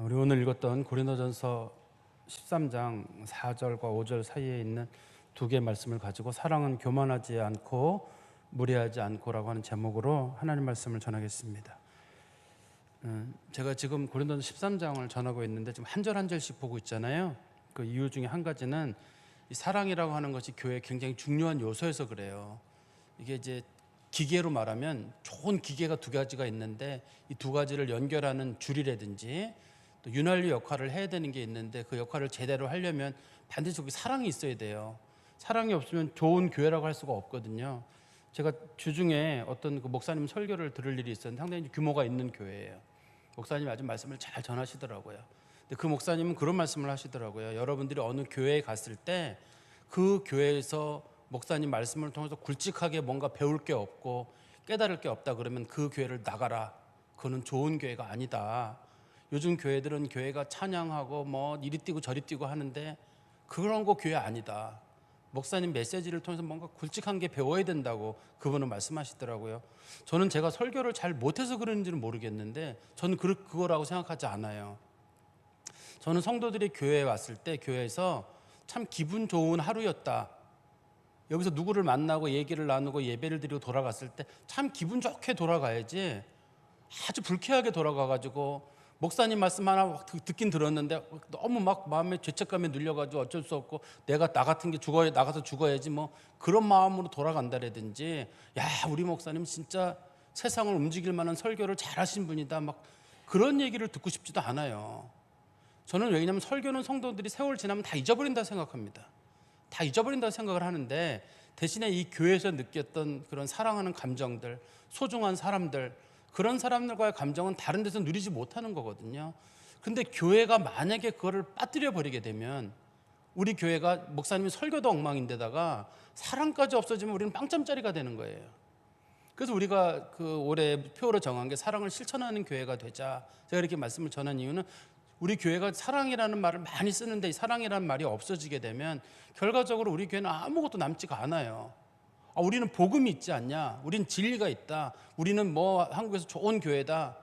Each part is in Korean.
우리 오늘 읽었던 고린도전서 13장 4절과 5절 사이에 있는 두 개의 말씀을 가지고 사랑은 교만하지 않고 무례하지 않고라고 하는 제목으로 하나님 말씀을 전하겠습니다. 제가 지금 고린도전서 13장을 전하고 있는데 지금 한 절 한 절씩 보고 있잖아요. 그 이유 중에 한 가지는 이 사랑이라고 하는 것이 교회에 굉장히 중요한 요소여서 그래요. 이게 이제 기계로 말하면 좋은 기계가 두 가지가 있는데 이 두 가지를 연결하는 줄이라든지 또 윤활유 역할을 해야 되는 게 있는데 그 역할을 제대로 하려면 반드시 거기 사랑이 있어야 돼요. 사랑이 없으면 좋은 교회라고 할 수가 없거든요. 제가 주중에 어떤 그 목사님 설교를 들을 일이 있었는데 상당히 규모가 있는 교회예요. 목사님이 아주 말씀을 잘 전하시더라고요. 근데 그 목사님은 그런 말씀을 하시더라고요. 여러분들이 어느 교회에 갔을 때 그 교회에서 목사님 말씀을 통해서 굵직하게 뭔가 배울 게 없고 깨달을 게 없다 그러면 그 교회를 나가라. 그거는 좋은 교회가 아니다. 요즘 교회들은 교회가 찬양하고 뭐 이리 뛰고 저리 뛰고 하는데 그런 거 교회 아니다. 목사님 메시지를 통해서 뭔가 굵직한 게 배워야 된다고 그분은 말씀하시더라고요. 저는 제가 설교를 잘 못해서 그런지는 모르겠는데 저는 그거라고 생각하지 않아요. 저는 성도들이 교회에 왔을 때 교회에서 참 기분 좋은 하루였다. 여기서 누구를 만나고 얘기를 나누고 예배를 드리고 돌아갔을 때 참 기분 좋게 돌아가야지 아주 불쾌하게 돌아가가지고 목사님 말씀 하나 듣긴 들었는데 너무 막 마음에 죄책감에 눌려가지고 어쩔 수 없고 내가 나 같은 게 나가서 죽어야지 뭐 그런 마음으로 돌아간다라든지 야 우리 목사님 진짜 세상을 움직일 만한 설교를 잘하신 분이다 막 그런 얘기를 듣고 싶지도 않아요. 저는 왜냐하면 설교는 성도들이 세월 지나면 다 잊어버린다 생각합니다. 다 잊어버린다고 생각을 하는데 대신에 이 교회에서 느꼈던 그런 사랑하는 감정들, 소중한 사람들 그런 사람들과의 감정은 다른 데서 누리지 못하는 거거든요. 근데 교회가 만약에 그거를 빠뜨려 버리게 되면 우리 교회가 목사님이 설교도 엉망인데다가 사랑까지 없어지면 우리는 빵점짜리가 되는 거예요. 그래서 우리가 그 올해 표로 정한 게 사랑을 실천하는 교회가 되자. 제가 이렇게 말씀을 전한 이유는 우리 교회가 사랑이라는 말을 많이 쓰는데 이 사랑이라는 말이 없어지게 되면 결과적으로 우리 교회는 아무것도 남지가 않아요. 우리는 복음이 있지 않냐? 우리는 진리가 있다. 우리는 뭐 한국에서 좋은 교회다.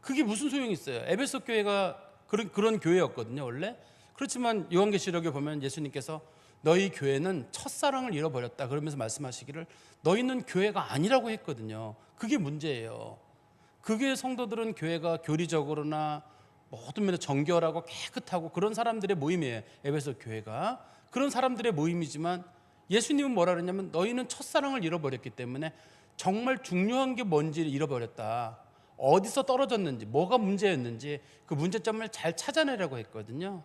그게 무슨 소용이 있어요? 에베소 교회가 그런 교회였거든요, 원래. 그렇지만 요한계시록에 보면 예수님께서 너희 교회는 첫사랑을 잃어버렸다. 그러면서 말씀하시기를 너희는 교회가 아니라고 했거든요. 그게 문제예요. 그 교회 성도들은 교회가 교리적으로나 모든 면에 정결하고 깨끗하고 그런 사람들의 모임이에요. 에베소 교회가. 그런 사람들의 모임이지만 예수님은 뭐라 그러냐면 너희는 첫사랑을 잃어버렸기 때문에 정말 중요한 게 뭔지를 잃어버렸다. 어디서 떨어졌는지 뭐가 문제였는지 그 문제점을 잘 찾아내라고 했거든요.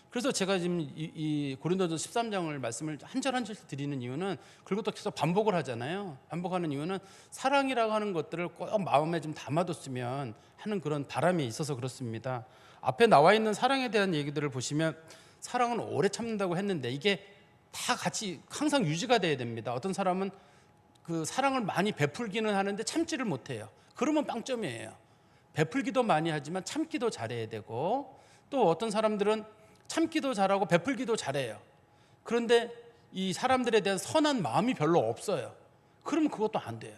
그래서 제가 지금 이 고린도전서 13장을 말씀을 한 절 한 절씩 드리는 이유는 그리고 또 계속 반복을 하잖아요. 반복하는 이유는 사랑이라고 하는 것들을 꼭 마음에 좀 담아뒀으면 하는 그런 바람이 있어서 그렇습니다. 앞에 나와 있는 사랑에 대한 얘기들을 보시면 사랑은 오래 참는다고 했는데 이게 다 같이 항상 유지가 돼야 됩니다. 어떤 사람은 그 사랑을 많이 베풀기는 하는데 참지를 못해요. 그러면 빵점이에요. 베풀기도 많이 하지만 참기도 잘해야 되고 또 어떤 사람들은 참기도 잘하고 베풀기도 잘해요. 그런데 이 사람들에 대한 선한 마음이 별로 없어요. 그러면 그것도 안 돼요.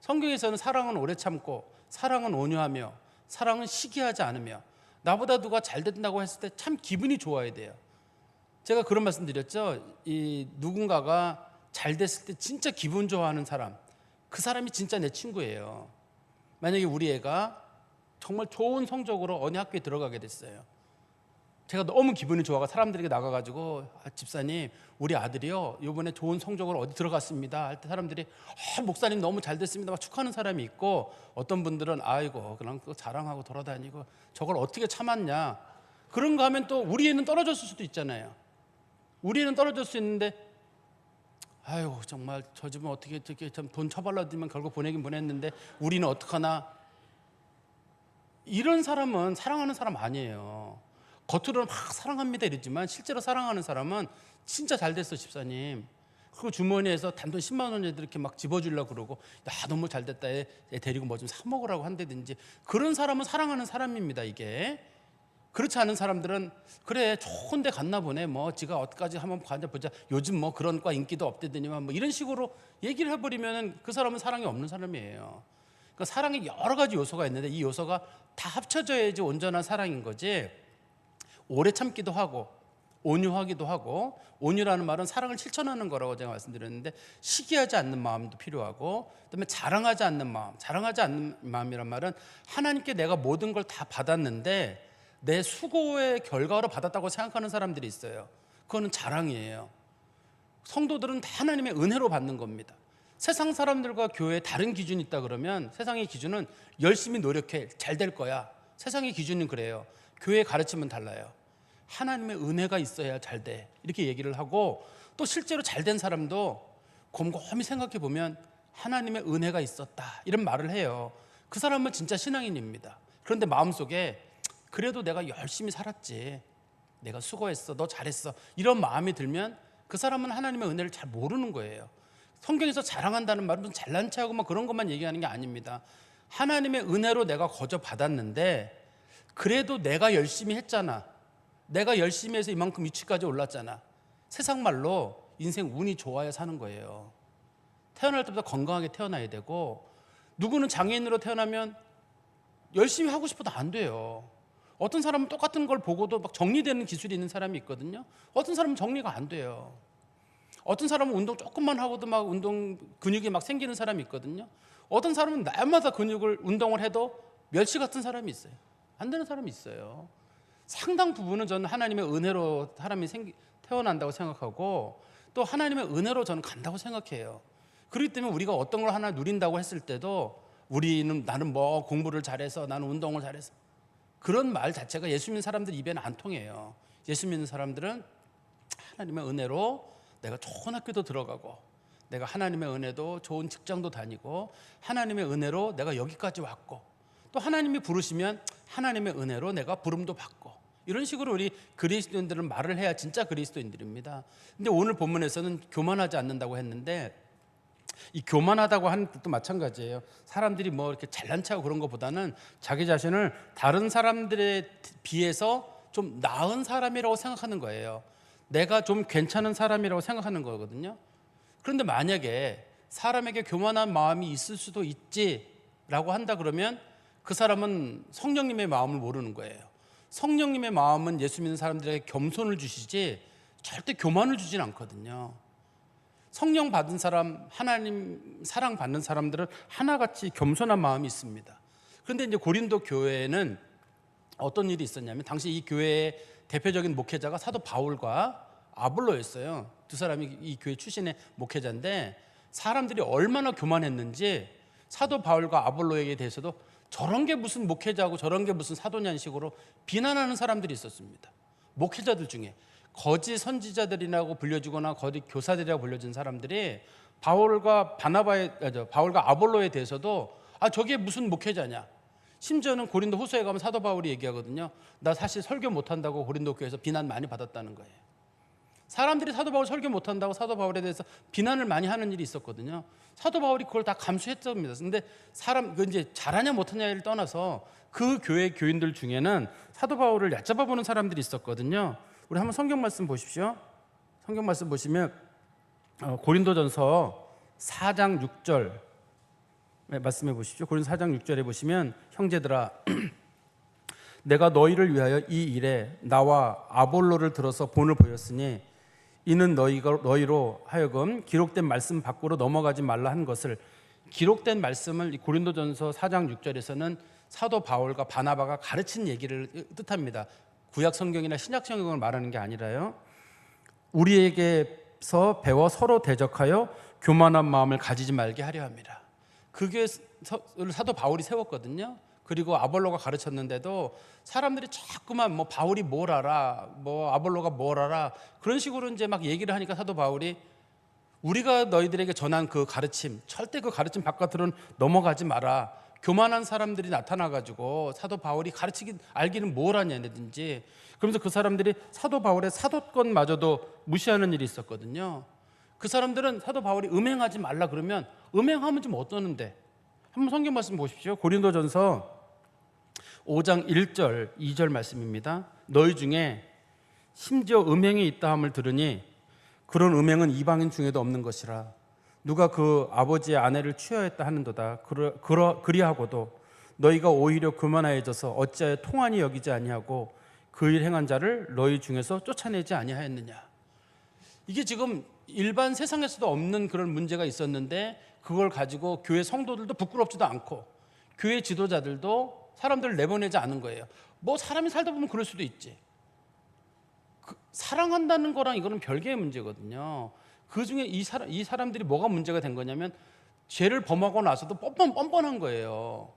성경에서는 사랑은 오래 참고 사랑은 온유하며 사랑은 시기하지 않으며 나보다 누가 잘 된다고 했을 때 참 기분이 좋아야 돼요. 제가 그런 말씀 드렸죠. 이 누군가가 잘 됐을 때 진짜 기분 좋아하는 사람, 그 사람이 진짜 내 친구예요. 만약에 우리 애가 정말 좋은 성적으로 어느 학교에 들어가게 됐어요. 제가 너무 기분이 좋아가 사람들에게 나가가지고 집사님 우리 아들이요 이번에 좋은 성적으로 어디 들어갔습니다 할 때 사람들이 목사님 너무 잘 됐습니다 막 축하하는 사람이 있고 어떤 분들은 아이고 그냥 자랑하고 돌아다니고 저걸 어떻게 참았냐 그런 거 하면 또 우리 애는 떨어졌을 수도 있잖아요. 우리 애는 떨어질 수 있는데 아유 정말 저 집은 어떻게 참 돈 처발라들면 결국 보내긴 보냈는데 우리는 어떡하나. 이런 사람은 사랑하는 사람 아니에요. 겉으로는 막 사랑합니다 이러지만 실제로 사랑하는 사람은 진짜 잘 됐어 집사님. 그 주머니에서 단돈 10만 원 이렇게 막 집어주려고 그러고 야 너무 잘 됐다 애 데리고 뭐 좀 사 먹으라고 한다든지 그런 사람은 사랑하는 사람입니다 이게. 그렇지 않은 사람들은 그래 좋은 데 갔나 보네 뭐 지가 어디까지 한번 가보자 요즘 뭐 그런 과 인기도 없대더니만 뭐 이런 식으로 얘기를 해버리면 그 사람은 사랑이 없는 사람이에요. 그 사랑에 여러 가지 요소가 있는데 이 요소가 다 합쳐져야지 온전한 사랑인 거지. 오래 참기도 하고 온유하기도 하고, 온유라는 말은 사랑을 실천하는 거라고 제가 말씀드렸는데, 시기하지 않는 마음도 필요하고, 그다음에 자랑하지 않는 마음. 자랑하지 않는 마음이란 말은 하나님께 내가 모든 걸 다 받았는데 내 수고의 결과로 받았다고 생각하는 사람들이 있어요. 그거는 자랑이에요. 성도들은 다 하나님의 은혜로 받는 겁니다. 세상 사람들과 교회에 다른 기준이 있다 그러면 세상의 기준은 열심히 노력해 잘 될 거야. 세상의 기준은 그래요. 교회의 가르침은 달라요. 하나님의 은혜가 있어야 잘 돼, 이렇게 얘기를 하고, 또 실제로 잘 된 사람도 곰곰이 생각해 보면 하나님의 은혜가 있었다 이런 말을 해요. 그 사람은 진짜 신앙인입니다. 그런데 마음속에 그래도 내가 열심히 살았지, 내가 수고했어, 너 잘했어, 이런 마음이 들면 그 사람은 하나님의 은혜를 잘 모르는 거예요. 성경에서 자랑한다는 말은 무슨 잘난 체하고 막 그런 것만 얘기하는 게 아닙니다. 하나님의 은혜로 내가 거저 받았는데 그래도 내가 열심히 했잖아, 내가 열심히 해서 이만큼 위치까지 올랐잖아. 세상 말로 인생 운이 좋아야 사는 거예요. 태어날 때부터 건강하게 태어나야 되고, 누구는 장애인으로 태어나면 열심히 하고 싶어도 안 돼요. 어떤 사람은 똑같은 걸 보고도 막 정리되는 기술이 있는 사람이 있거든요. 어떤 사람은 정리가 안 돼요. 어떤 사람은 운동 조금만 하고도 막 운동 근육이 막 생기는 사람이 있거든요. 어떤 사람은 날마다 운동을 해도 멸치 같은 사람이 있어요. 안 되는 사람이 있어요. 상당 부분은 저는 하나님의 은혜로 사람이 태어난다고 생각하고, 또 하나님의 은혜로 저는 간다고 생각해요. 그렇기 때문에 우리가 어떤 걸 하나 누린다고 했을 때도 나는 뭐 공부를 잘해서, 나는 운동을 잘해서, 그런 말 자체가 예수 믿는 사람들 입에는 안 통해요. 예수 믿는 사람들은 하나님의 은혜로 내가 좋은 학교도 들어가고, 내가 하나님의 은혜도 좋은 직장도 다니고, 하나님의 은혜로 내가 여기까지 왔고, 또 하나님이 부르시면 하나님의 은혜로 내가 부름도 받고, 이런 식으로 우리 그리스도인들은 말을 해야 진짜 그리스도인들입니다. 근데 오늘 본문에서는 교만하지 않는다고 했는데, 이 교만하다고 하는 뜻도 마찬가지예요. 사람들이 뭐 이렇게 잘난 척하고 그런 것보다는 자기 자신을 다른 사람들에 비해서 좀 나은 사람이라고 생각하는 거예요. 내가 좀 괜찮은 사람이라고 생각하는 거거든요. 그런데 만약에 사람에게 교만한 마음이 있을 수도 있지라고 한다 그러면 그 사람은 성령님의 마음을 모르는 거예요. 성령님의 마음은 예수 믿는 사람들에게 겸손을 주시지 절대 교만을 주진 않거든요. 성령 받은 사람, 하나님 사랑 받는 사람들은 하나같이 겸손한 마음이 있습니다. 그런데 이제 고린도 교회에는 어떤 일이 있었냐면, 당시 이 교회의 대표적인 목회자가 사도 바울과 아볼로였어요. 두 사람이 이 교회 출신의 목회자인데, 사람들이 얼마나 교만했는지 사도 바울과 아볼로에게 대해서도 저런 게 무슨 목회자고 저런 게 무슨 사도냐는 식으로 비난하는 사람들이 있었습니다. 목회자들 중에 거짓 선지자들이라고 불려지거나 거짓 교사들이라고 불려진 사람들이 바울과 아볼로에 대해서도 저게 무슨 목회자냐. 심지어는 고린도 후서에 가면 사도 바울이 얘기하거든요. 나 사실 설교 못한다고 고린도 교회에서 비난 많이 받았다는 거예요. 사람들이 사도 바울 설교 못한다고 사도 바울에 대해서 비난을 많이 하는 일이 있었거든요. 사도 바울이 그걸 다 감수했답니다. 근데 그 이제 잘하냐 못하냐를 떠나서 그 교회 교인들 중에는 사도 바울을 얕잡아보는 사람들이 있었거든요. 우리 한번 성경 말씀 보십시오. 성경 말씀 보시면 고린도전서 4장 6절 말씀해 보십시오. 고린도 4장 6절에 보시면, 형제들아 내가 너희를 위하여 이 일에 나와 아볼로를 들어서 본을 보였으니 이는 너희로 하여금 기록된 말씀 밖으로 넘어가지 말라 한 것을. 기록된 말씀을 고린도전서 4장 6절에서는 사도 바울과 바나바가 가르친 얘기를 뜻합니다. 구약 성경이나 신약 성경을 말하는 게 아니라요. 우리에게서 배워 서로 대적하여 교만한 마음을 가지지 말게 하려 합니다. 그게 사도 바울이 세웠거든요. 그리고 아볼로가 가르쳤는데도 사람들이 자꾸만 뭐 바울이 뭘 알아, 뭐 아볼로가 뭘 알아, 그런 식으로 이제 막 얘기를 하니까 사도 바울이 우리가 너희들에게 전한 그 가르침, 절대 그 가르침 바깥으로는 넘어가지 마라. 교만한 사람들이 나타나가지고 사도 바울이 알기는 뭘 하냐든지, 그러면서 그 사람들이 사도 바울의 사도권마저도 무시하는 일이 있었거든요. 그 사람들은 사도 바울이 음행하지 말라 그러면 음행하면 좀 어떠는데, 한번 성경 말씀 보십시오. 고린도전서 5장 1절 2절 말씀입니다. 너희 중에 심지어 음행이 있다 함을 들으니 그런 음행은 이방인 중에도 없는 것이라. 누가 그 아버지의 아내를 취하였다 하는도다. 그리하고도 너희가 오히려 교만하여져서 어찌하여 통한이 여기지 아니하고 그 일 행한 자를 너희 중에서 쫓아내지 아니하였느냐. 이게 지금 일반 세상에서도 없는 그런 문제가 있었는데 그걸 가지고 교회 성도들도 부끄럽지도 않고 교회 지도자들도 사람들을 내보내지 않은 거예요. 뭐 사람이 살다 보면 그럴 수도 있지. 사랑한다는 거랑 이거는 별개의 문제거든요. 그 중에 이 사람들이 뭐가 문제가 된 거냐면 죄를 범하고 나서도 뻔뻔한 거예요.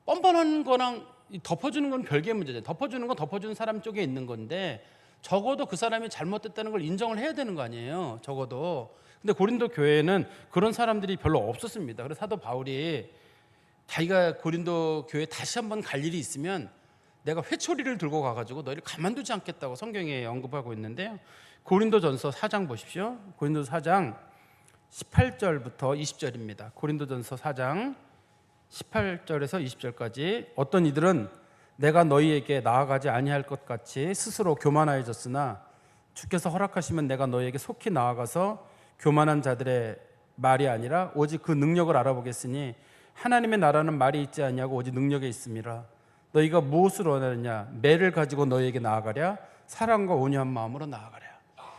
뻔뻔한 거랑 덮어주는 건 별개의 문제죠. 덮어주는 건 덮어주는 사람 쪽에 있는 건데 적어도 그 사람이 잘못됐다는 걸 인정을 해야 되는 거 아니에요. 적어도. 근데 고린도 교회에는 그런 사람들이 별로 없었습니다. 그래서 사도 바울이 자기가 고린도 교회에 다시 한번 갈 일이 있으면 내가 회초리를 들고 가가지고 너희를 가만두지 않겠다고 성경에 언급하고 있는데요. 고린도전서 4장 보십시오. 고린도전서 4장 18절부터 20절입니다. 고린도전서 4장 18절에서 20절까지 어떤 이들은 내가 너희에게 나아가지 아니할 것 같이 스스로 교만하여졌으나 주께서 허락하시면 내가 너희에게 속히 나아가서 교만한 자들의 말이 아니라 오직 그 능력을 알아보겠으니 하나님의 나라는 말이 있지 아니하고 오직 능력에 있음이라. 너희가 무엇을 원하느냐? 매를 가지고 너희에게 나아가랴? 사랑과 온유한 마음으로 나아가랴.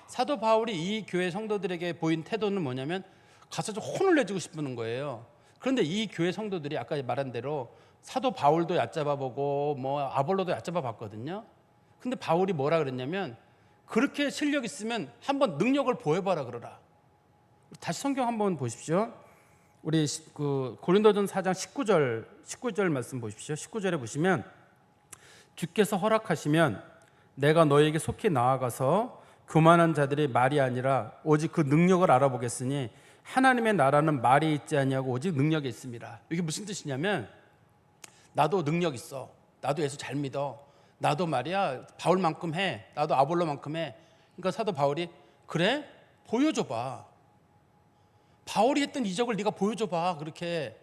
사도 바울이 이 교회 성도들에게 보인 태도는 뭐냐면 가서 좀 혼을 내주고 싶은 거예요. 그런데 이 교회 성도들이 아까 말한 대로 사도 바울도 얕잡아보고 뭐 아볼로도 얕잡아봤거든요. 근데 바울이 뭐라 그랬냐면 그렇게 실력 있으면 한번 능력을 보여봐라 그러라. 다시 성경 한번 보십시오. 우리 그 고린도전 4장 19절 말씀 보십시오. 19절에 보시면 주께서 허락하시면 내가 너에게 속히 나아가서 교만한 자들의 말이 아니라 오직 그 능력을 알아보겠으니 하나님의 나라는 말이 있지 아니하고 오직 능력이 있습니다. 이게 무슨 뜻이냐면 나도 능력 있어. 나도 예수 잘 믿어. 나도 말이야 바울만큼 해. 나도 아볼로만큼 해. 그러니까 사도 바울이 그래? 보여줘봐. 바울이 했던 이적을 네가 보여줘봐. 그렇게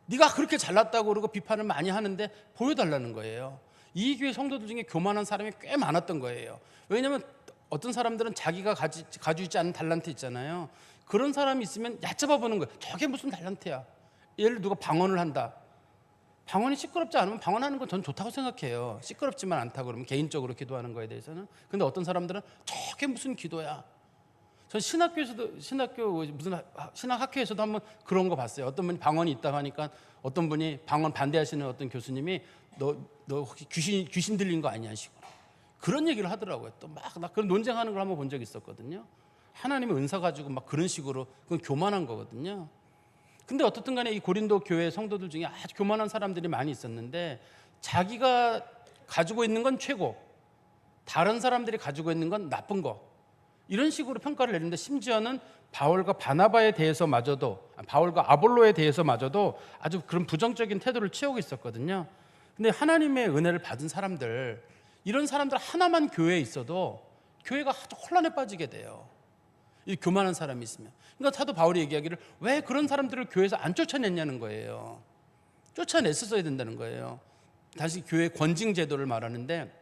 네가 그렇게 잘났다고 그러고 비판을 많이 하는데 보여달라는 거예요. 이 교회 성도들 중에 교만한 사람이 꽤 많았던 거예요. 왜냐하면 어떤 사람들은 자기가 가지고 있지 않은 달란트 있잖아요. 그런 사람이 있으면 얕잡아 보는 거예요. 저게 무슨 달란트야. 예를 누가 방언을 한다. 방언이 시끄럽지 않으면 방언하는 건 전 좋다고 생각해요. 시끄럽지만 않다고 그러면 개인적으로 기도하는 거에 대해서는. 근데 어떤 사람들은 저게 무슨 기도야. 전 신학학교에서도 한번 그런 거 봤어요. 어떤 분이 방언이 있다고 하니까 어떤 분이 방언 반대하시는 어떤 교수님이 너 혹시 귀신 들린 거 아니야 식으로 그런 얘기를 하더라고요. 또 막 나 그런 논쟁하는 걸 한번 본 적이 있었거든요. 하나님의 은사 가지고 막 그런 식으로 그건 교만한 거거든요. 근데 어떻든 간에 이 고린도 교회 성도들 중에 아주 교만한 사람들이 많이 있었는데 자기가 가지고 있는 건 최고, 다른 사람들이 가지고 있는 건 나쁜 거, 이런 식으로 평가를 내리는데 심지어는 바울과 바나바에 대해서마저도, 바울과 아볼로에 대해서마저도 아주 그런 부정적인 태도를 취하고 있었거든요. 근데 하나님의 은혜를 받은 사람들, 이런 사람들 하나만 교회에 있어도 교회가 아주 혼란에 빠지게 돼요. 이 교만한 사람이 있으면. 그러니까 사도 바울이 얘기하기를 왜 그런 사람들을 교회에서 안 쫓아냈냐는 거예요. 쫓아냈었어야 된다는 거예요. 다시 교회 권징 제도를 말하는데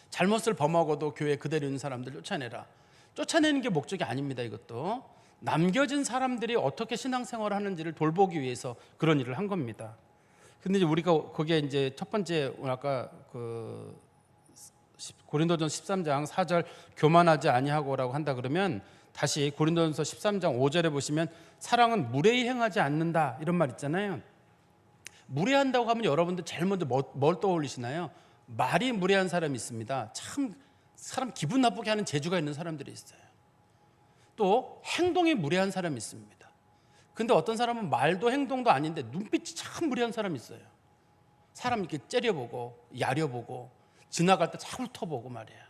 잘못을 범하고도 교회에 그대로 있는 사람들 쫓아내라. 쫓아내는 게 목적이 아닙니다. 이것도 남겨진 사람들이 어떻게 신앙생활을 하는지를 돌보기 위해서 그런 일을 한 겁니다. 근데 이제 우리가 거기에 이제 첫 번째 아까 그 고린도전 13장 4절 교만하지 아니하고라고 한다 그러면 다시 고린도전서 13장 5절에 보시면 사랑은 무례히 행하지 않는다 이런 말 있잖아요. 무례한다고 하면 여러분들 제일 먼저 뭘 떠올리시나요? 말이 무례한 사람이 있습니다. 참 사람 기분 나쁘게 하는 재주가 있는 사람들이 있어요. 또 행동이 무례한 사람이 있습니다. 근데 어떤 사람은 말도 행동도 아닌데 눈빛이 참 무례한 사람이 있어요. 사람 이렇게 째려보고 야려보고 지나갈 때 참 훑어보고 말이야.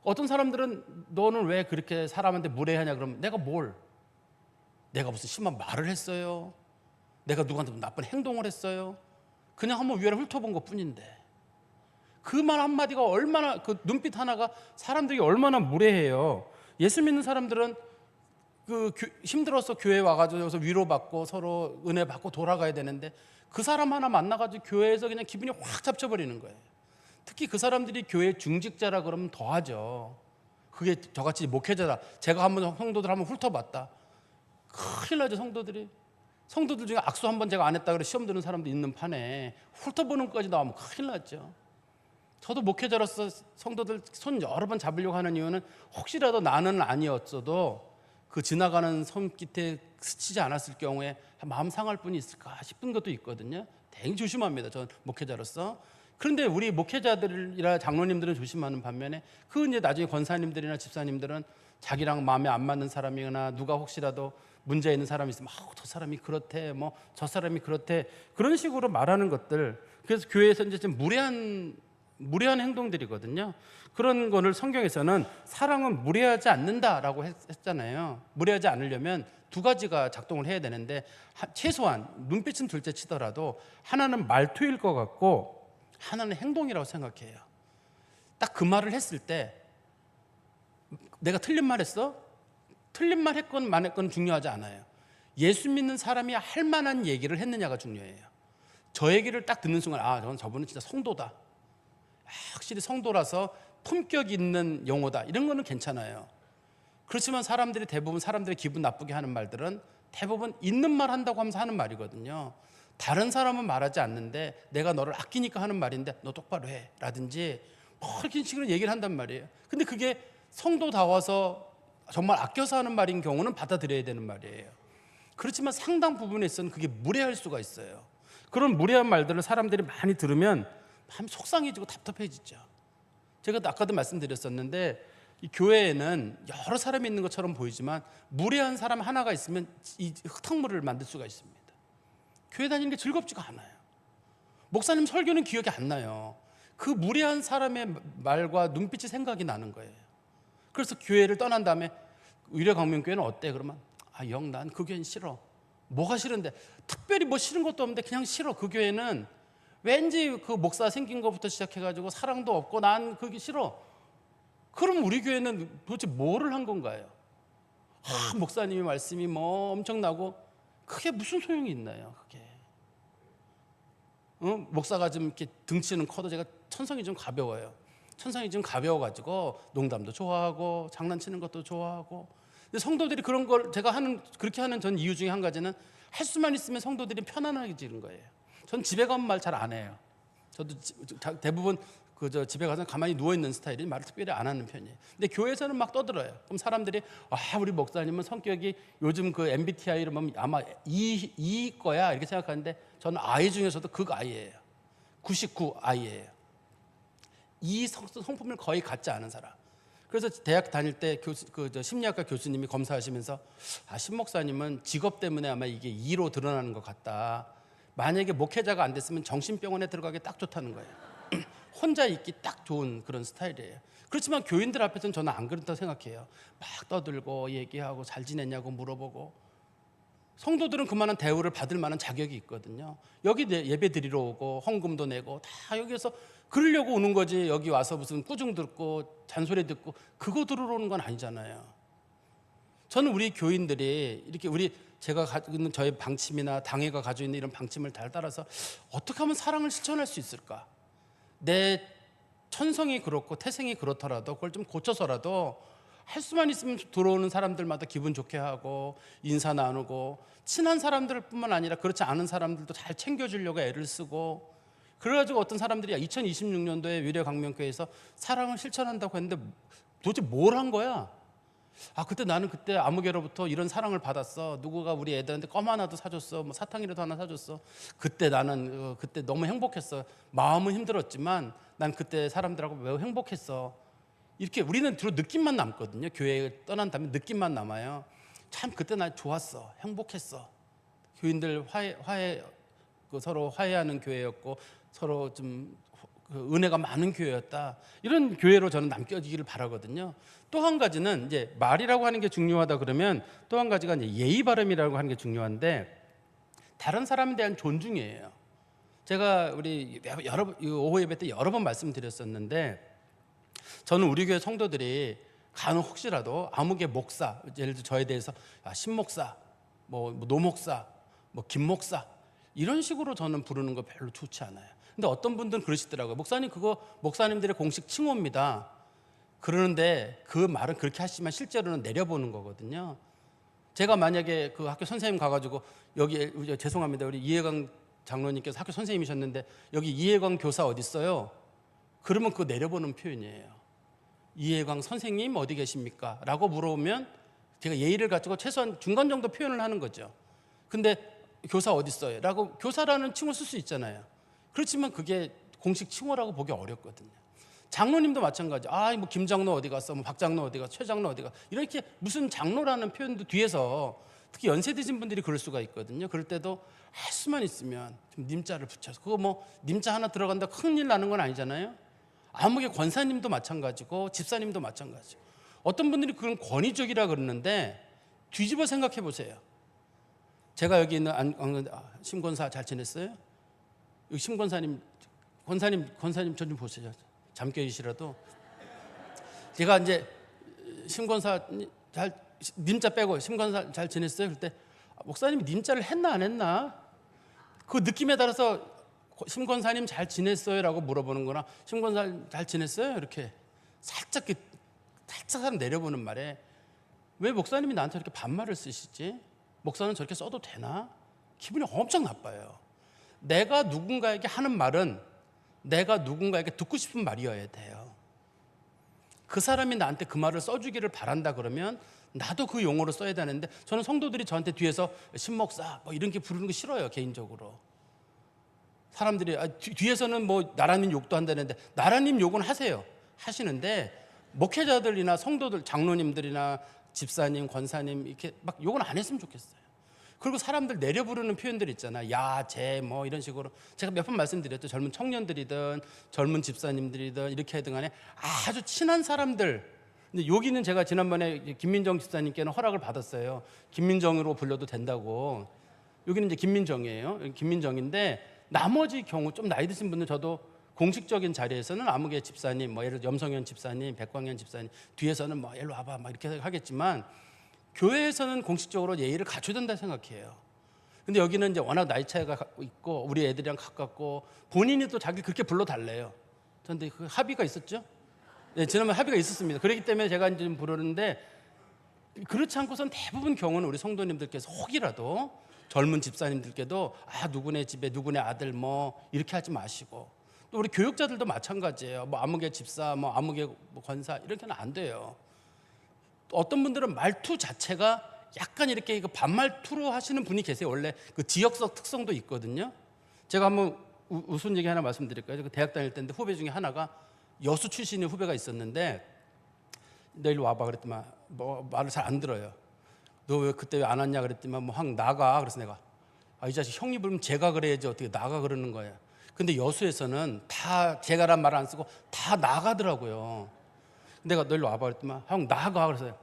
어떤 사람들은 너는 왜 그렇게 사람한테 무례하냐 그러면 내가 무슨 심한 말을 했어요? 내가 누구한테 나쁜 행동을 했어요? 그냥 한번 위를 훑어본 것뿐인데 그 말 한마디가 얼마나, 그 눈빛 하나가 사람들이 얼마나 무례해요. 예수 믿는 사람들은 힘들어서 교회 와가지고 여기서 위로받고 서로 은혜 받고 돌아가야 되는데 그 사람 하나 만나가지고 교회에서 그냥 기분이 확 잡쳐버리는 거예요. 특히 그 사람들이 교회 중직자라 그러면 더하죠. 그게 저같이 목회자다. 제가 한번 성도들 한번 훑어봤다. 큰일 나죠, 성도들이. 성도들 중에 악수 한번 제가 안 했다 그래 시험 드는 사람도 있는 판에 훑어보는 것까지 나오면 큰일 났죠. 저도 목회자로서 성도들 손 여러 번 잡으려고 하는 이유는 혹시라도 나는 아니었어도 그 지나가는 손깃에 스치지 않았을 경우에 마음 상할 분이 있을까 싶은 것도 있거든요. 되게 조심합니다, 전 목회자로서. 그런데 우리 목회자들이나 장로님들은 조심하는 반면에 그 이제 나중에 권사님들이나 집사님들은 자기랑 마음에 안 맞는 사람이거나 누가 혹시라도 문제 있는 사람이 있으면 저 사람이 그렇대, 뭐 저 사람이 그렇대, 그런 식으로 말하는 것들. 그래서 교회에서 이제 좀 무례한 행동들이거든요. 그런 거를 성경에서는 사랑은 무례하지 않는다라고 했잖아요. 무례하지 않으려면 두 가지가 작동을 해야 되는데 최소한 눈빛은 둘째 치더라도 하나는 말투일 것 같고 하나는 행동이라고 생각해요. 딱 그 말을 했을 때 내가 틀린 말 했어? 틀린 말 했건 안 했건 중요하지 않아요. 예수 믿는 사람이 할 만한 얘기를 했느냐가 중요해요. 저 얘기를 딱 듣는 순간 저분은 진짜 성도다. 확실히 성도라서 품격 있는 용어다. 이런 거는 괜찮아요. 그렇지만 대부분 사람들이 기분 나쁘게 하는 말들은 대부분 있는 말 한다고 하면서 하는 말이거든요. 다른 사람은 말하지 않는데 내가 너를 아끼니까 하는 말인데 너 똑바로 해 라든지 이런 식으로 얘기를 한단 말이에요. 근데 그게 성도다워서 정말 아껴서 하는 말인 경우는 받아들여야 되는 말이에요. 그렇지만 상당 부분에 있어서는 그게 무례할 수가 있어요. 그런 무례한 말들을 사람들이 많이 들으면 마음이 속상해지고 답답해지죠. 제가 아까도 말씀드렸었는데 이 교회에는 여러 사람이 있는 것처럼 보이지만 무례한 사람 하나가 있으면 이 흙탕물을 만들 수가 있습니다. 교회 다니는 게 즐겁지가 않아요. 목사님 설교는 기억이 안 나요. 그 무례한 사람의 말과 눈빛이 생각이 나는 거예요. 그래서 교회를 떠난 다음에 위례광명교회는 어때? 그러면 영 난 그 교회는 싫어. 뭐가 싫은데? 특별히 뭐 싫은 것도 없는데 그냥 싫어. 그 교회는 왠지 그 목사 생긴 것부터 시작해가지고 사랑도 없고 난 그게 싫어. 그럼 우리 교회는 도대체 뭐를 한 건가요? 목사님의 말씀이 뭐 엄청나고 그게 무슨 소용이 있나요? 그게 목사가 좀 이렇게 덩치는 커도 제가 천성이 좀 가벼워요. 천성이 좀 가벼워가지고 농담도 좋아하고 장난치는 것도 좋아하고. 근데 성도들이 그런 걸 제가 그렇게 하는 전 이유 중에 한 가지는 할 수만 있으면 성도들이 편안하게 지는 거예요. 전 집에 가면 말 잘 안 해요. 저도 대부분 집에 가서 가만히 누워 있는 스타일이 말을 특별히 안 하는 편이에요. 근데 교회에서는 막 떠들어요. 그럼 사람들이 우리 목사님은 성격이 요즘 그 MBTI로 보면 아마 E 거야 이렇게 생각하는데 저는 I 중에서도 극 I예요. 99 I예요. 이 성품을 거의 갖지 않은 사람. 그래서 대학 다닐 때 심리학과 교수님이 검사하시면서 심 목사님은 직업 때문에 아마 이게 E로 드러나는 것 같다. 만약에 목회자가 안 됐으면 정신병원에 들어가기 딱 좋다는 거예요. 혼자 있기 딱 좋은 그런 스타일이에요. 그렇지만 교인들 앞에서는 저는 안 그렇다고 생각해요. 막 떠들고 얘기하고 잘 지냈냐고 물어보고. 성도들은 그만한 대우를 받을 만한 자격이 있거든요. 여기 예배 드리러 오고 헌금도 내고 다 여기서 그러려고 오는 거지. 여기 와서 무슨 꾸중 듣고 잔소리 듣고 그거 들으러 오는 건 아니잖아요. 저는 우리 교인들이 이렇게 제가 가지고 있는 저의 방침이나 당회가 가지고 있는 이런 방침을 잘 따라서 어떻게 하면 사랑을 실천할 수 있을까? 내 천성이 그렇고 태생이 그렇더라도 그걸 좀 고쳐서라도 할 수만 있으면 들어오는 사람들마다 기분 좋게 하고 인사 나누고 친한 사람들뿐만 아니라 그렇지 않은 사람들도 잘 챙겨주려고 애를 쓰고 그래가지고 어떤 사람들이 2026년도에 위례광명교회에서 사랑을 실천한다고 했는데 도대체 뭘 한 거야? 그때 나는 그때 아무개로부터 이런 사랑을 받았어. 누구가 우리 애들한테 껌 하나도 사줬어. 뭐 사탕이라도 하나 사줬어. 그때 나는 그때 너무 행복했어. 마음은 힘들었지만 난 그때 사람들하고 매우 행복했어. 이렇게 우리는 주로 느낌만 남거든요. 교회에 떠난 다음에 느낌만 남아요. 참 그때 나 좋았어. 행복했어. 교인들 서로 화해하는 교회였고 서로 좀 은혜가 많은 교회였다. 이런 교회로 저는 남겨지기를 바라거든요. 또 한 가지는 이제 말이라고 하는 게 중요하다 그러면 또 한 가지가 이제 예의 발음이라고 하는 게 중요한데 다른 사람에 대한 존중이에요. 제가 우리 오후 예배 때 여러 번 말씀드렸었는데 저는 우리 교회 성도들이 간혹 혹시라도 아무개 목사, 예를 들어 저에 대해서 신 목사, 뭐 노 목사, 뭐 김 목사 이런 식으로 저는 부르는 거 별로 좋지 않아요. 근데 어떤 분들은 그러시더라고요. 목사님 그거 목사님들의 공식 칭호입니다. 그러는데 그 말은 그렇게 하시지만 실제로는 내려보는 거거든요. 제가 만약에 그 학교 선생님 가가지고 여기 죄송합니다. 우리 이해강 장로님께서 학교 선생님이셨는데 여기 이해광 교사 어디 있어요? 그러면 그거 내려보는 표현이에요. 이해광 선생님 어디 계십니까? 라고 물어보면 제가 예의를 갖추고 최소한 중간 정도 표현을 하는 거죠. 근데 교사 어디 있어요? 라고 교사라는 칭호 쓸 수 있잖아요. 그렇지만 그게 공식 칭호라고 보기 어렵거든요. 장로님도 마찬가지. 뭐 김장로 어디 갔어? 뭐 박장로 어디 갔어? 최장로 어디 갔어? 이렇게 무슨 장로라는 표현도 뒤에서 특히 연세 드신 분들이 그럴 수가 있거든요. 그럴 때도 할 수만 있으면 좀 님자를 붙여서 그거 뭐 님자 하나 들어간다 큰일 나는 건 아니잖아요. 아무개 권사님도 마찬가지고 집사님도 마찬가지고 어떤 분들이 그런 권위적이라 그러는데 뒤집어 생각해 보세요. 제가 여기 있는 심권사 잘 지냈어요? 여기 심권사님 권사님 저 좀 보세요. 잠결이시라도 제가 이제 심권사 잘 님자 빼고 심권사 잘 지냈어요? 그럴 때 목사님이 님자를 했나 안 했나? 그 느낌에 따라서 심권사님 잘 지냈어요? 라고 물어보는 거나 심권사 잘 지냈어요? 이렇게 살짝 내려보는 말에 왜 목사님이 나한테 이렇게 반말을 쓰시지? 목사는 저렇게 써도 되나? 기분이 엄청 나빠요. 내가 누군가에게 하는 말은 내가 누군가에게 듣고 싶은 말이어야 돼요. 그 사람이 나한테 그 말을 써주기를 바란다 그러면 나도 그 용어를 써야 되는데 저는 성도들이 저한테 뒤에서 신목사 뭐 이런 게 부르는 거 싫어요. 개인적으로 사람들이 뒤에서는 뭐 나라님 욕도 한다는데 나라님 욕은 하시는데 목회자들이나 성도들 장로님들이나 집사님 권사님 이렇게 막 욕은 안 했으면 좋겠어요. 그리고 사람들 내려 부르는 표현들 있잖아. 야, 쟤 뭐 이런 식으로 제가 몇 번 말씀드렸죠. 젊은 청년들이든 젊은 집사님들이든 이렇게 하든 간에 아주 친한 사람들. 근데 여기는 제가 지난번에 김민정 집사님께는 허락을 받았어요. 김민정으로 불려도 된다고. 여기는 이제 김민정이에요. 김민정인데 나머지 경우 좀 나이 드신 분들 저도 공식적인 자리에서는 아무개 집사님, 뭐 예를 들어 염성현 집사님, 백광현 집사님 뒤에서는 뭐 일로 와봐 막 이렇게 하겠지만 교회에서는 공식적으로 예의를 갖춰야 된다 생각해요. 근데 여기는 이제 워낙 나이 차이가 있고 우리 애들이랑 가깝고 본인이 또 자기 그렇게 불러달래요. 그런데 그 합의가 있었죠? 네, 지난번에 합의가 있었습니다. 그렇기 때문에 제가 이제 좀 부르는데 그렇지 않고선 대부분 경우는 우리 성도님들께서 혹이라도 젊은 집사님들께도 누구네 집에 누구네 아들 뭐 이렇게 하지 마시고 또 우리 교육자들도 마찬가지예요. 뭐 아무개 집사, 뭐 아무개 뭐 권사 이렇게는 안 돼요. 어떤 분들은 말투 자체가 약간 이렇게 반말투로 하시는 분이 계세요. 원래 그 지역적 특성도 있거든요. 제가 한번 우스운 얘기 하나 말씀드릴까요? 그 대학 다닐 때인데 후배 중에 하나가 여수 출신의 후배가 있었는데 너 일로 와봐 그랬더만 뭐 말을 잘 안 들어요. 너 왜 그때 왜 안 왔냐 그랬더만 뭐 항 나가. 그래서 내가 이 자식 형이 부르면 제가 그래야지 어떻게 나가 그러는 거야. 근데 여수에서는 다 제가란 말 안 쓰고 다 나가더라고요. 내가 너 일로 와봐 그랬더만 형 나가. 그래서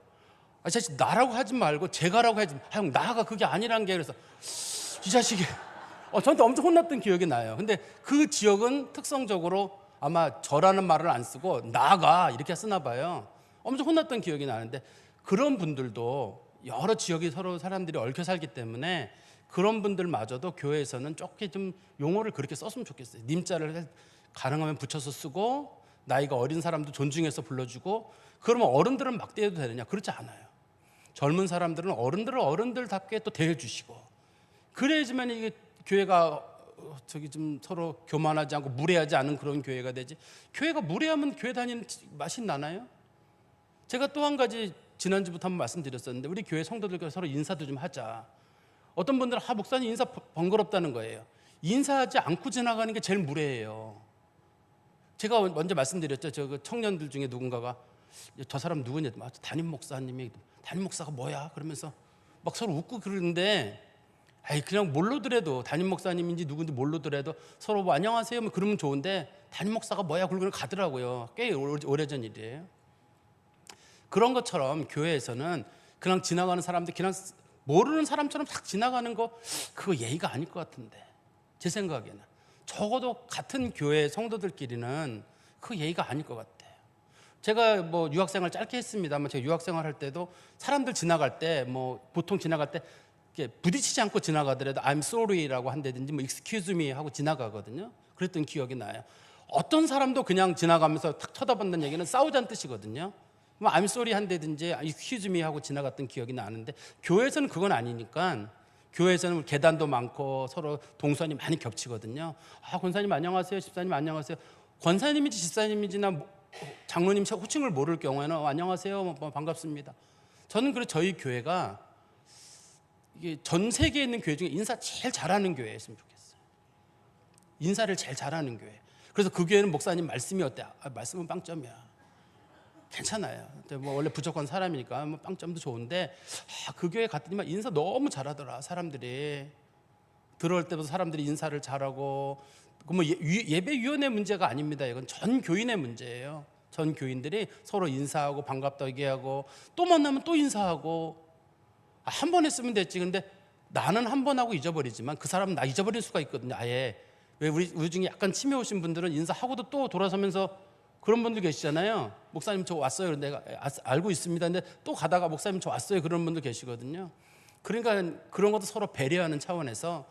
이 자식 나라고 하지 말고 제가라고 하지. 형 나가 그게 아니란 게. 그래서 이 자식이 저한테 엄청 혼났던 기억이 나요. 근데 그 지역은 특성적으로 아마 저라는 말을 안 쓰고 나가 이렇게 쓰나 봐요. 엄청 혼났던 기억이 나는데 그런 분들도 여러 지역이 서로 사람들이 얽혀 살기 때문에 그런 분들마저도 교회에서는 조금 좀 용어를 그렇게 썼으면 좋겠어요. 님자를 가능하면 붙여서 쓰고 나이가 어린 사람도 존중해서 불러주고 그러면 어른들은 막대해도 되느냐? 그렇지 않아요. 젊은 사람들은 어른들을 어른들답게 또 대해주시고 그래야지만 이게 교회가 좀 서로 교만하지 않고 무례하지 않은 그런 교회가 되지. 교회가 무례하면 교회 다니는 맛이 나나요? 제가 또 한 가지 지난주부터 한번 말씀드렸었는데 우리 교회 성도들과 서로 인사도 좀 하자. 어떤 분들은 목사님 인사 번거롭다는 거예요. 인사하지 않고 지나가는 게 제일 무례해요. 제가 먼저 말씀드렸죠. 저 청년들 중에 누군가가 저 사람 누구냐? 담임 목사님이 담임 목사가 뭐야? 그러면서 막 서로 웃고 그러는데 그냥 모르더라도 담임 목사님인지 누군지 모르더라도 서로 뭐 안녕하세요 뭐 그러면 좋은데 담임 목사가 뭐야? 그러고 가더라고요. 꽤 오래전 일이에요. 그런 것처럼 교회에서는 그냥 지나가는 사람들 그냥 모르는 사람처럼 싹 지나가는 거 그거 예의가 아닐 것 같은데 제 생각에는 적어도 같은 교회 성도들끼리는 그 예의가 아닐 것 같아요. 제가 뭐 유학생활 짧게 했습니다만 제가 유학생활 할 때도 사람들 지나갈 때 뭐 보통 지나갈 때 부딪히지 않고 지나가더라도 I'm sorry라고 한다든지 뭐 excuse me 하고 지나가거든요. 그랬던 기억이 나요. 어떤 사람도 그냥 지나가면서 탁 쳐다본다는 얘기는 싸우자는 뜻이거든요. 뭐 I'm sorry 한다든지 excuse me 하고 지나갔던 기억이 나는데, 교회에서는 그건 아니니까, 교회에서는 계단도 많고 서로 동선이 많이 겹치거든요. 권사님 안녕하세요, 집사님 안녕하세요. 권사님인지 집사님인지나 장로님 호칭을 모를 경우에는 안녕하세요, 뭐 반갑습니다. 저는 그래서 저희 교회가 이게 전 세계에 있는 교회 중에 인사 제일 잘하는 교회였으면 좋겠어요. 인사를 제일 잘하는 교회. 그래서 그 교회는 목사님 말씀이 어때? 말씀은 빵점이야. 괜찮아요. 뭐 원래 부족한 사람이니까 뭐 빵점도 좋은데, 그 교회 갔더니만 인사 너무 잘하더라. 사람들이 들어올 때부터 사람들이 인사를 잘하고, 뭐 예배위원회 문제가 아닙니다. 이건 전 교인의 문제예요. 전 교인들이 서로 인사하고 반갑다 얘기하고, 또 만나면 또 인사하고. 한 번 했으면 됐지. 근데 나는 한 번 하고 잊어버리지만 그 사람은 나 잊어버릴 수가 있거든요. 아예. 왜 우리 중에 약간 치매 오신 분들은 인사하고도 또 돌아서면서, 그런 분들 계시잖아요. 목사님 저 왔어요. 내가 알고 있습니다. 근데 또 가다가 목사님 저 왔어요. 그런 분들 계시거든요. 그러니까 그런 것도 서로 배려하는 차원에서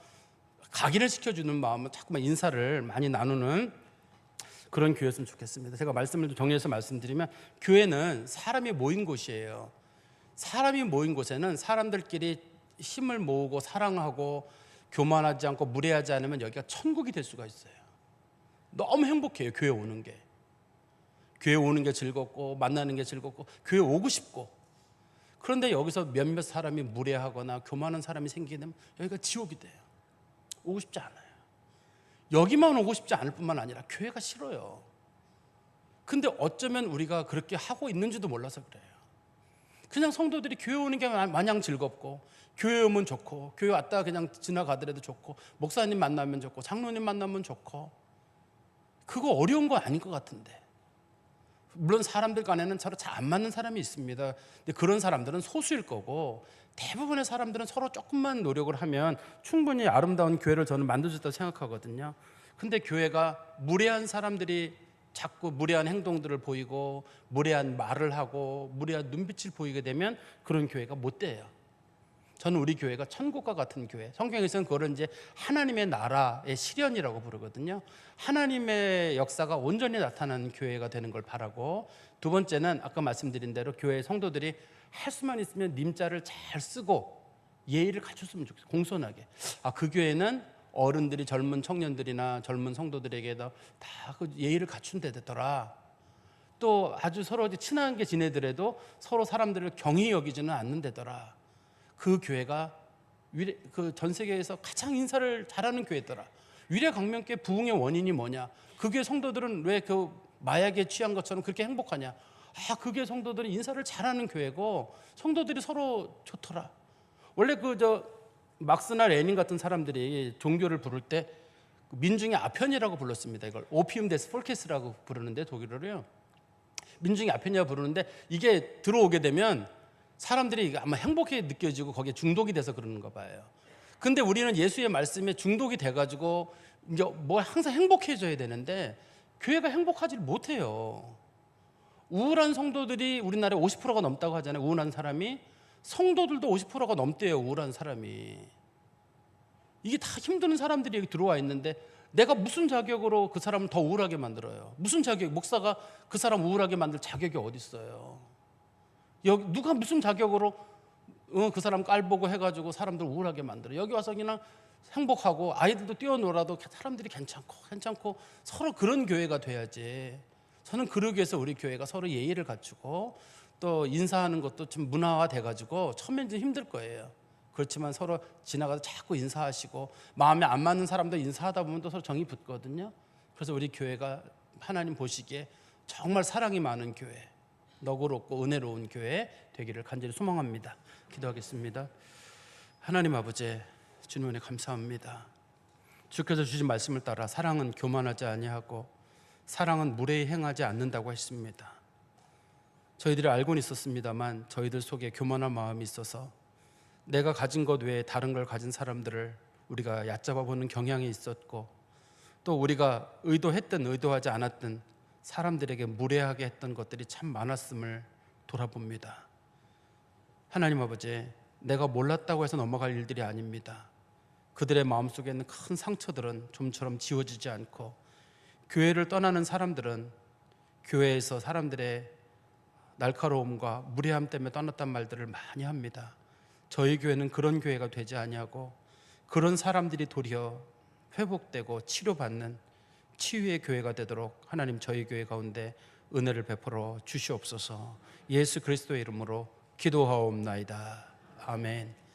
각인을 시켜주는 마음으로 자꾸만 인사를 많이 나누는 그런 교회였으면 좋겠습니다. 제가 말씀을 좀 정리해서 말씀드리면, 교회는 사람이 모인 곳이에요. 사람이 모인 곳에는 사람들끼리 힘을 모으고 사랑하고 교만하지 않고 무례하지 않으면 여기가 천국이 될 수가 있어요. 너무 행복해요. 교회 오는 게. 교회 오는 게 즐겁고 만나는 게 즐겁고 교회 오고 싶고. 그런데 여기서 몇몇 사람이 무례하거나 교만한 사람이 생기게 되면 여기가 지옥이 돼요. 오고 싶지 않아요. 여기만 오고 싶지 않을 뿐만 아니라 교회가 싫어요. 근데 어쩌면 우리가 그렇게 하고 있는지도 몰라서 그래요. 그냥 성도들이 교회 오는 게 마냥 즐겁고, 교회 오면 좋고, 교회 왔다가 그냥 지나가더라도 좋고, 목사님 만나면 좋고, 장로님 만나면 좋고, 그거 어려운 거 아닌 것 같은데. 물론 사람들 간에는 서로 잘 안 맞는 사람이 있습니다. 근데 그런 사람들은 소수일 거고, 대부분의 사람들은 서로 조금만 노력을 하면 충분히 아름다운 교회를 저는 만들어줬다고 생각하거든요. 근데 교회가 무례한 사람들이 자꾸 무례한 행동들을 보이고 무례한 말을 하고 무례한 눈빛을 보이게 되면 그런 교회가 못 돼요. 저는 우리 교회가 천국과 같은 교회, 성경에서는 그걸 이제 하나님의 나라의 실현이라고 부르거든요. 하나님의 역사가 온전히 나타나는 교회가 되는 걸 바라고, 두 번째는 아까 말씀드린 대로 교회 성도들이 할 수만 있으면 님자를 잘 쓰고 예의를 갖췄으면 좋겠어요. 공손하게. 그 교회는 어른들이 젊은 청년들이나 젊은 성도들에게도 다 그 예의를 갖춘 데 되더라. 또 아주 서로 친한 게 지내더라도 서로 사람들을 경히 여기지는 않는 데더라. 그 교회가 그 전 세계에서 가장 인사를 잘하는 교회더라. 위례강명교회 부흥의 원인이 뭐냐? 그 교회 성도들은 왜 그 마약에 취한 것처럼 그렇게 행복하냐? 그 교회 성도들은 인사를 잘하는 교회고 성도들이 서로 좋더라. 원래 막스나 레닌 같은 사람들이 종교를 부를 때 민중의 아편이라고 불렀습니다. 이걸 오피움 데스 폴케스라고 부르는데, 독일어로요. 민중의 아편이라고 부르는데, 이게 들어오게 되면 사람들이 아마 행복해 느껴지고 거기에 중독이 돼서 그러는가 봐요. 근데 우리는 예수의 말씀에 중독이 돼가지고 이제 뭐 항상 행복해져야 되는데 교회가 행복하지 못해요. 우울한 성도들이 우리나라에 50%가 넘다고 하잖아요. 우울한 사람이. 성도들도 50%가 넘대요. 우울한 사람이. 이게 다 힘든 사람들이 여기 들어와 있는데 내가 무슨 자격으로 그 사람을 더 우울하게 만들어요? 무슨 자격, 목사가 그 사람 우울하게 만들 자격이 어디 있어요? 누가 무슨 자격으로 그 사람 깔보고 해가지고 사람들 우울하게 만들어요? 여기 와서 그냥 행복하고 아이들도 뛰어놀아도 사람들이 괜찮고 서로 그런 교회가 돼야지. 저는 그러기 위해서 우리 교회가 서로 예의를 갖추고 또 인사하는 것도 좀 문화화 돼가지고 처음엔 좀 힘들 거예요. 그렇지만 서로 지나가서 자꾸 인사하시고 마음에 안 맞는 사람도 인사하다 보면 또 서로 정이 붙거든요. 그래서 우리 교회가 하나님 보시기에 정말 사랑이 많은 교회, 너그럽고 은혜로운 교회 되기를 간절히 소망합니다. 기도하겠습니다. 하나님 아버지, 주님 은혜 감사합니다. 주께서 주신 말씀을 따라 사랑은 교만하지 아니하고 사랑은 무례히 행하지 않는다고 했습니다. 저희들이 알고는 있었습니다만 저희들 속에 교만한 마음이 있어서 내가 가진 것 외에 다른 걸 가진 사람들을 우리가 얕잡아 보는 경향이 있었고, 또 우리가 의도했든 의도하지 않았든 사람들에게 무례하게 했던 것들이 참 많았음을 돌아봅니다. 하나님 아버지, 내가 몰랐다고 해서 넘어갈 일들이 아닙니다. 그들의 마음속에 있는 큰 상처들은 좀처럼 지워지지 않고 교회를 떠나는 사람들은 교회에서 사람들의 날카로움과 무례함 때문에 떠났단 말들을 많이 합니다. 저희 교회는 그런 교회가 되지 아니하고 그런 사람들이 도리어 회복되고 치료받는 치유의 교회가 되도록 하나님 저희 교회 가운데 은혜를 베풀어 주시옵소서. 예수 그리스도의 이름으로 기도하옵나이다. 아멘.